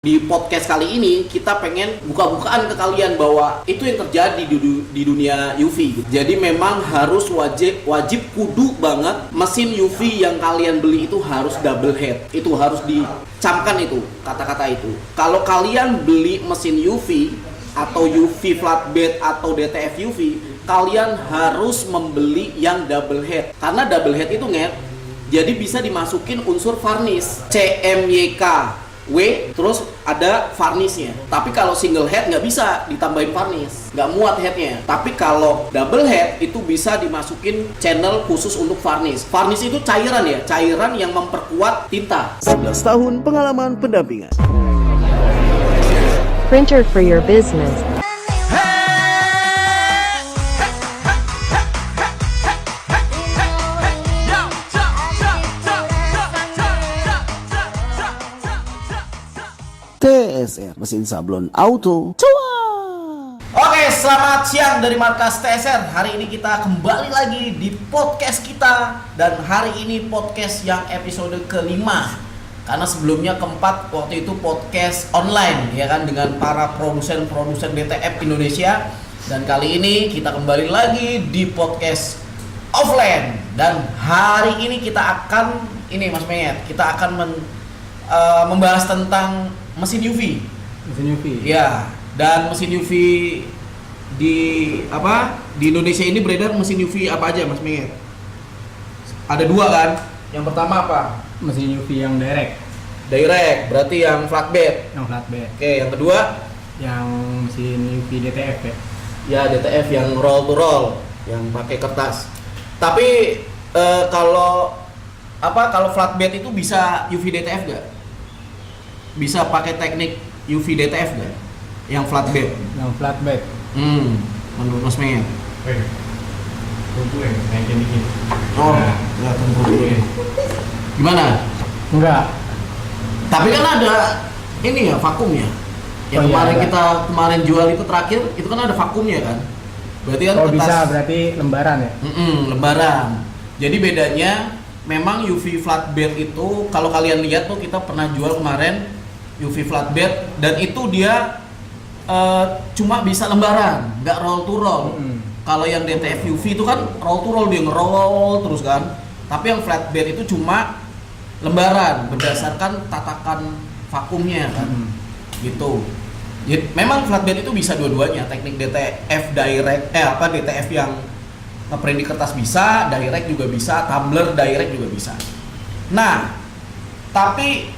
Di podcast kali ini kita pengen buka-bukaan ke kalian bahwa itu yang terjadi di dunia UV. Jadi memang harus wajib kudu banget mesin UV yang kalian beli itu harus double head. Itu harus dicamkan itu kata-kata itu. Kalau kalian beli mesin UV atau UV flatbed atau DTF UV, kalian harus membeli yang double head. Karena double head itu jadi bisa dimasukin unsur varnish CMYK W, terus ada varnishnya. Tapi kalau single head nggak bisa ditambahin varnish, nggak muat headnya. Tapi kalau double head itu bisa dimasukin channel khusus untuk varnish. Varnish itu cairan ya, cairan yang memperkuat tinta. 11 tahun pengalaman pendampingan. Printer for your business. TSR, mesin sablon auto. Cua! Oke, selamat siang dari markas TSR. Hari ini kita kembali lagi di podcast kita. Dan hari ini podcast yang episode kelima. Karena sebelumnya keempat, waktu itu podcast online ya kan, dengan para produsen-produsen DTF Indonesia. Dan kali ini kita kembali lagi di podcast offline. Dan hari ini kita akan, Mas Menget, kita akan membahas tentang mesin UV. Mesin UV. Ya, dan mesin UV di Indonesia ini beredar mesin UV apa aja, Mas Menget? Ada dua kan? Yang pertama apa? Mesin UV yang direct. Direct, berarti yang flatbed. Yang flatbed. Oke, yang kedua? Yang mesin UV DTF ya. Ya, DTF yang roll to roll, yang pakai kertas. Tapi kalau flatbed itu bisa UV DTF nggak? Bisa pakai teknik UV DTF nggak? Yang flatbed? Yang flatbed. Menurut Mas Menget? Tunggu ya, naikin dikit. Oh, ya tunggu dulu. Gimana? Enggak. Tapi kan ada ini ya, vakumnya. Yang kemarin jual itu terakhir, itu kan ada vakumnya kan? Berarti kan berarti lembaran ya? Lembaran. Jadi bedanya memang UV flatbed itu, kalau kalian lihat tuh, kita pernah jual kemarin UV flatbed, dan itu dia cuma bisa lembaran, nggak roll to roll. Kalau yang DTF UV itu kan roll to roll, dia nge-roll terus kan. Tapi yang flatbed itu cuma lembaran berdasarkan tatakan vakumnya kan. Gitu. Jadi memang flatbed itu bisa dua-duanya, teknik DTF direct DTF yang ngeprint di kertas bisa, direct juga bisa, tumbler direct juga bisa. Nah, tapi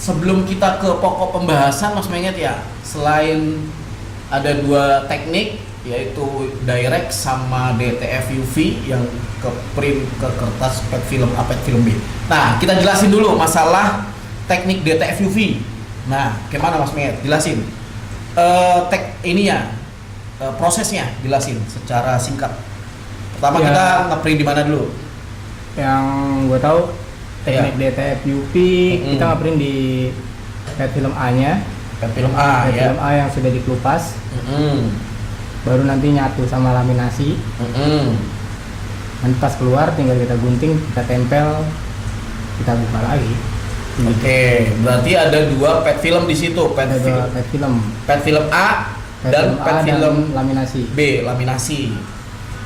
sebelum kita ke pokok pembahasan, Mas Menget ya, selain ada dua teknik, yaitu direct sama DTF UV yang ke print ke kertas pet film A, pet film B. Nah, kita jelasin dulu masalah teknik DTF UV. Nah, gimana Mas Menget? Jelasin. Prosesnya jelasin secara singkat. Pertama kita ngeprint di mana dulu? Yang gue tahu teknik DTF UV kita ngeprint di pet film A-nya. Pet film A, pet film A yang sudah dikelupas. Baru nanti nyatu sama laminasi. Nanti pas keluar tinggal kita gunting, kita tempel, kita buka lagi. Oke, berarti ada dua pet film di situ, pet film A dan pet film laminasi B, laminasi.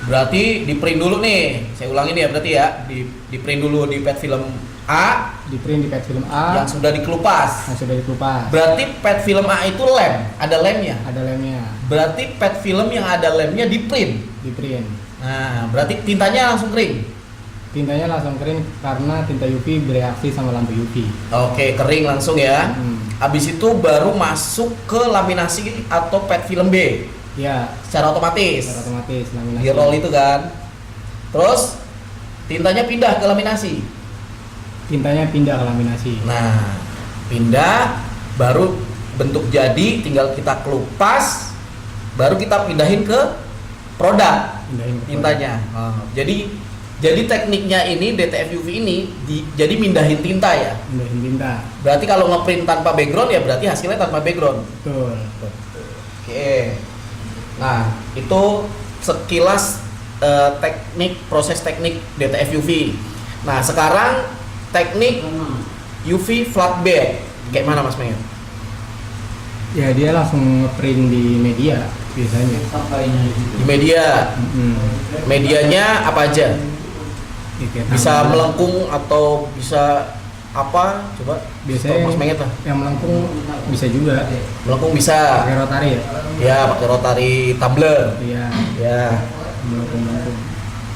Berarti di print dulu nih, saya ulangin ya, berarti ya di print dulu di pet film A, di print di pet film A yang sudah dikelupas. Berarti pet film A itu ada lemnya. Berarti pet film yang ada lemnya di print. Nah, berarti tintanya langsung kering. Tintanya langsung kering karena tinta UV bereaksi sama lampu UV. Oke, kering langsung ya. Habis itu baru masuk ke laminasi atau pet film B. Ya, secara otomatis laminasi. Di roll itu kan. Terus tintanya pindah ke laminasi. Nah, pindah, baru bentuk jadi, tinggal kita kelupas, baru kita pindahin ke produk tintanya. Jadi tekniknya ini DTF UV ini jadi mindahin tinta ya. Berarti kalau ngeprint tanpa background ya berarti hasilnya tanpa background. Betul. Oke. Nah, itu sekilas proses teknik DTF UV. Nah, sekarang teknik UV flatbed. Kayak mana Mas Mengen? Ya dia langsung ngeprint di media biasanya. Di media. Medianya apa aja? Ya, kayak Bisa tambah. melengkung atau bisa apa? Coba Biasanya Mas Mengen lah. yang melengkung bisa juga. Melengkung bisa. Pakai rotary ya. Ya, pakai rotary tumbler. Iya, Ya. melengkung.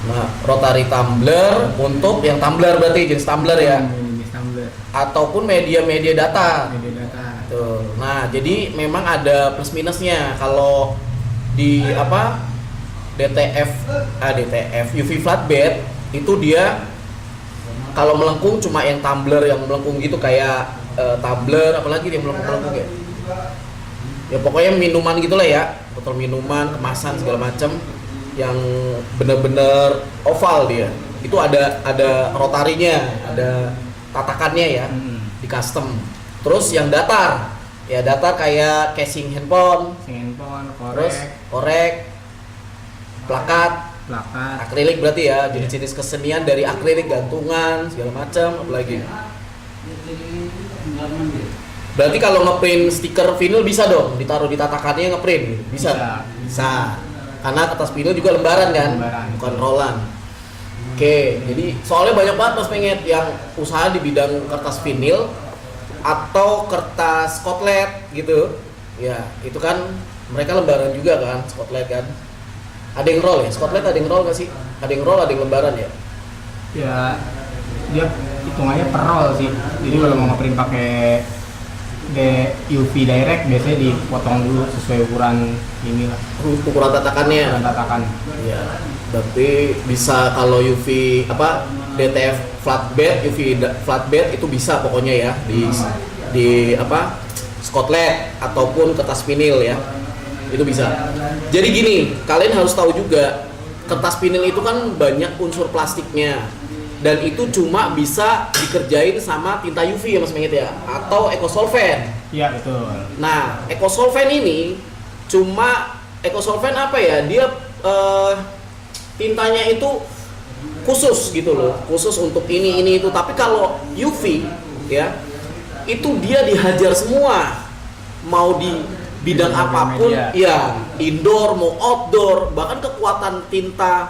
Nah, rotary tumbler untuk yang tumbler berarti jenis tumbler ya. Ini tumbler, Ataupun media-media data. media data. Tuh. Nah, jadi memang ada plus minusnya kalau di apa DTF UV flatbed itu dia kalau melengkung cuma yang tumbler yang melengkung gitu kayak tumbler apalagi yang melengkung ya. Ya pokoknya minuman gitulah ya, botol minuman, kemasan segala macam yang bener-bener oval dia. Itu ada rotarinya, ada tatakannya ya, di custom. Terus yang datar, ya datar kayak casing handphone, Handphone, terus korek, plakat, akrilik berarti ya, jenis-jenis kesenian dari akrilik, gantungan, segala macam, apalagi. Berarti kalau ngeprint stiker vinyl bisa dong, ditaruh di tatakannya ngeprint, bisa. Bisa. Karena kertas vinyl juga lembaran kan, Lembaran. bukan rollan. Oke, jadi soalnya banyak banget Mas Menget yang usaha di bidang kertas vinil atau kertas skotlet gitu. Ya, itu kan mereka lembaran juga kan, skotlet kan. Ada yang roll ya? Skotlet ada yang roll nggak sih? Ada yang roll, ada yang lembaran ya? Ya dia hitungannya per roll sih. Jadi kalau mau ngeprint pakai UV direct biasanya dipotong dulu sesuai ukuran inilah, Ukuran tatakannya. ukuran tatakan. Ya, berarti bisa kalau UV apa DTF flatbed, flatbed itu bisa pokoknya ya di apa skotlet ataupun kertas vinil ya. Itu bisa. Jadi gini, kalian harus tahu juga kertas vinil itu kan banyak unsur plastiknya dan itu cuma bisa dikerjain sama tinta UV ya Mas Menget ya atau ekosolvent. Iya betul. Nah, ekosolvent ini cuma ekosolvent apa ya? Dia tintanya itu khusus gitu loh, khusus untuk ini itu. Tapi kalau UV ya, itu dia dihajar semua. Mau di bidang apapun, media. ya indoor mau outdoor, bahkan kekuatan tinta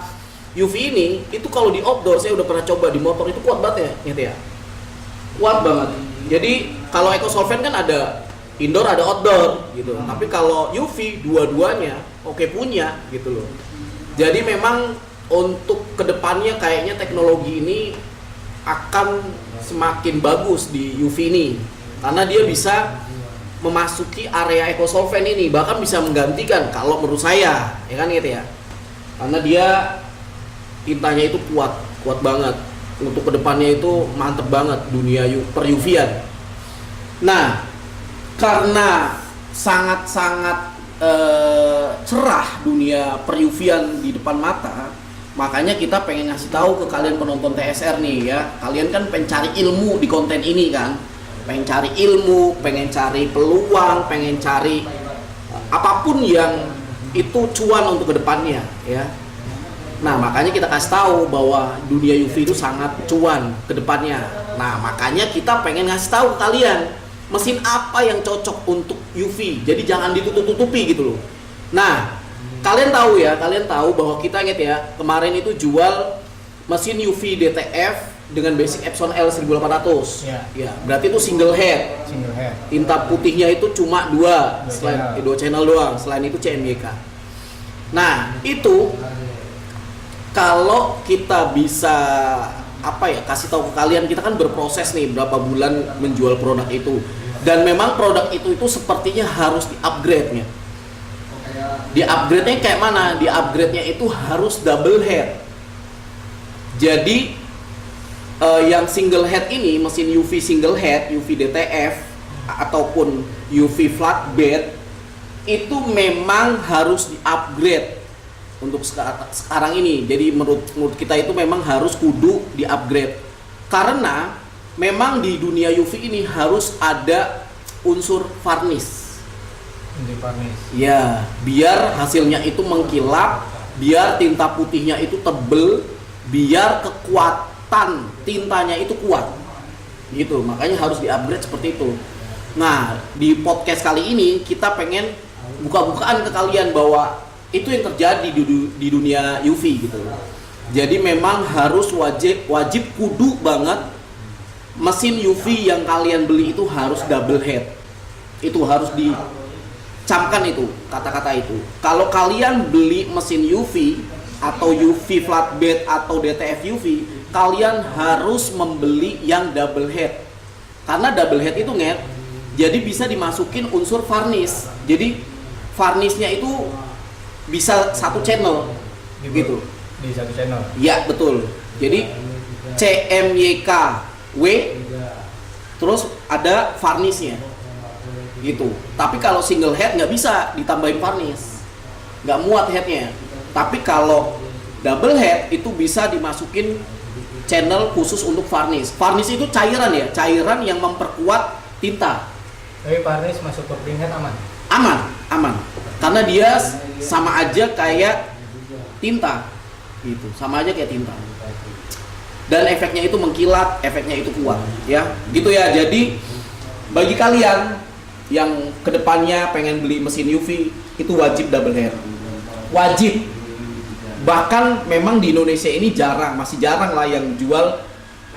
UV ini itu kalau di outdoor saya udah pernah coba di motor itu kuat banget ya, gitu ya. Kuat banget. Jadi kalau ekosolvent kan ada indoor ada outdoor gitu. Tapi kalau UV dua-duanya oke punya gitu loh. Jadi memang untuk kedepannya kayaknya teknologi ini akan semakin bagus di UV ini karena dia bisa memasuki area ekosolvent ini, bahkan bisa menggantikan kalau menurut saya ya kan gitu ya, karena dia tintanya itu kuat banget untuk kedepannya itu mantep banget dunia per UV-an. Nah karena sangat-sangat cerah dunia per UV-an di depan mata, makanya kita pengen ngasih tahu ke kalian penonton TSR nih ya, kalian kan pencari ilmu di konten ini kan, pengen cari ilmu, pengen cari peluang, pengen cari apapun yang itu cuan untuk kedepannya ya. Nah makanya kita kasih tahu bahwa dunia UV itu sangat cuan kedepannya. Nah makanya kita pengen ngasih tahu ke kalian mesin apa yang cocok untuk UV. Jadi jangan ditutup-tutupi gitu loh. Nah kalian tahu bahwa kita ingat ya kemarin itu jual mesin UV DTF dengan basic Epson L 1800. Ya, berarti itu single head. Single head. Tinta putihnya itu cuma dua channel doang. Selain itu CMYK. Nah, itu kalau kita bisa kasih tahu ke kalian, kita kan berproses nih berapa bulan menjual produk itu. Dan memang produk itu sepertinya harus di-upgrade-nya. Di-upgrade-nya kayak mana? Di-upgrade-nya itu harus double head. Jadi yang single head ini, mesin UV single head, UV DTF ataupun UV flatbed itu memang harus di-upgrade untuk sekarang ini. Jadi menurut kita itu memang harus kudu di-upgrade karena memang di dunia UV ini harus ada unsur varnish. Ya, biar hasilnya itu mengkilap, biar tinta putihnya itu tebel, biar kekuatan tintanya itu kuat gitu, makanya harus di-upgrade seperti itu. Nah, di podcast kali ini kita pengen buka-bukaan ke kalian bahwa itu yang terjadi di dunia UV gitu. Jadi memang harus wajib kudu banget mesin UV yang kalian beli itu harus double head. Itu harus dicamkan itu kata-kata itu. Kalau kalian beli mesin UV atau UV flatbed atau DTF UV, kalian harus membeli yang double head. Karena double head itu jadi bisa dimasukin unsur varnish. Jadi varnishnya itu bisa satu channel gitu. Di satu channel. Ya betul. Jadi CMYKW terus ada varnishnya gitu. Tapi kalau single head nggak bisa ditambahin varnish, nggak muat headnya. Tapi kalau double head itu bisa dimasukin channel khusus untuk varnish. Varnish itu cairan ya, cairan yang memperkuat tinta. Tapi varnish masuk ke ring head aman? Aman. Karena dia sama aja kayak tinta gitu, sama aja kayak tinta. Dan efeknya itu mengkilat, efeknya itu kuat ya. Gitu ya. Jadi bagi kalian yang kedepannya pengen beli mesin UV itu wajib double head. Wajib. Bahkan memang di Indonesia ini masih jarang lah yang jual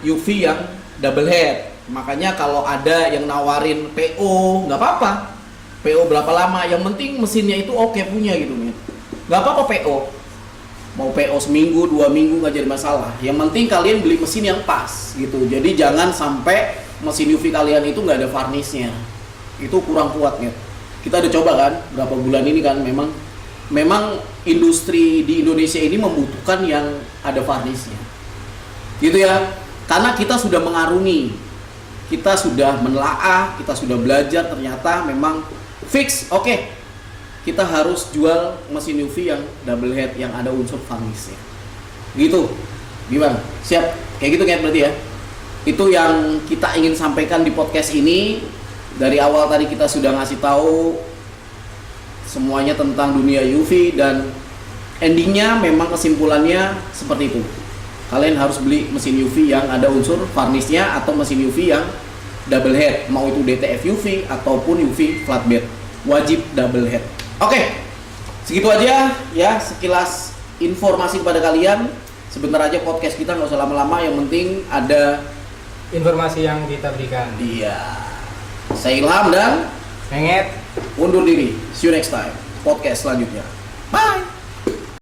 UV yang double head. Makanya kalau ada yang nawarin PO, nggak apa-apa. PO berapa lama, yang penting mesinnya itu oke punya gitu men. Nggak apa-apa PO. Mau PO seminggu, 2 minggu nggak jadi masalah. Yang penting kalian beli mesin yang pas gitu. Jadi jangan sampai mesin UV kalian itu nggak ada varnishnya. Itu kurang kuat nih. Kita udah coba kan berapa bulan ini kan, memang industri di Indonesia ini membutuhkan yang ada varnishnya gitu ya. Karena kita sudah mengarungi, kita sudah menelaah, kita sudah belajar, ternyata memang fix oke. Kita harus jual mesin UV yang double head yang ada unsur varnishnya gitu. Gimana? Siap? Kayak gitu kan berarti ya. Itu yang kita ingin sampaikan di podcast ini. Dari awal tadi kita sudah ngasih tahu semuanya tentang dunia UV, dan endingnya memang kesimpulannya seperti itu. Kalian harus beli mesin UV yang ada unsur varnishnya atau mesin UV yang double head, mau itu DTF UV ataupun UV flatbed, wajib double head. Oke, segitu aja ya sekilas informasi kepada kalian. Sebentar aja podcast kita, nggak usah lama-lama, yang penting ada informasi yang kita berikan. Iya. Saya Ilham dan Menget undur diri. See you next time. Podcast selanjutnya. Bye.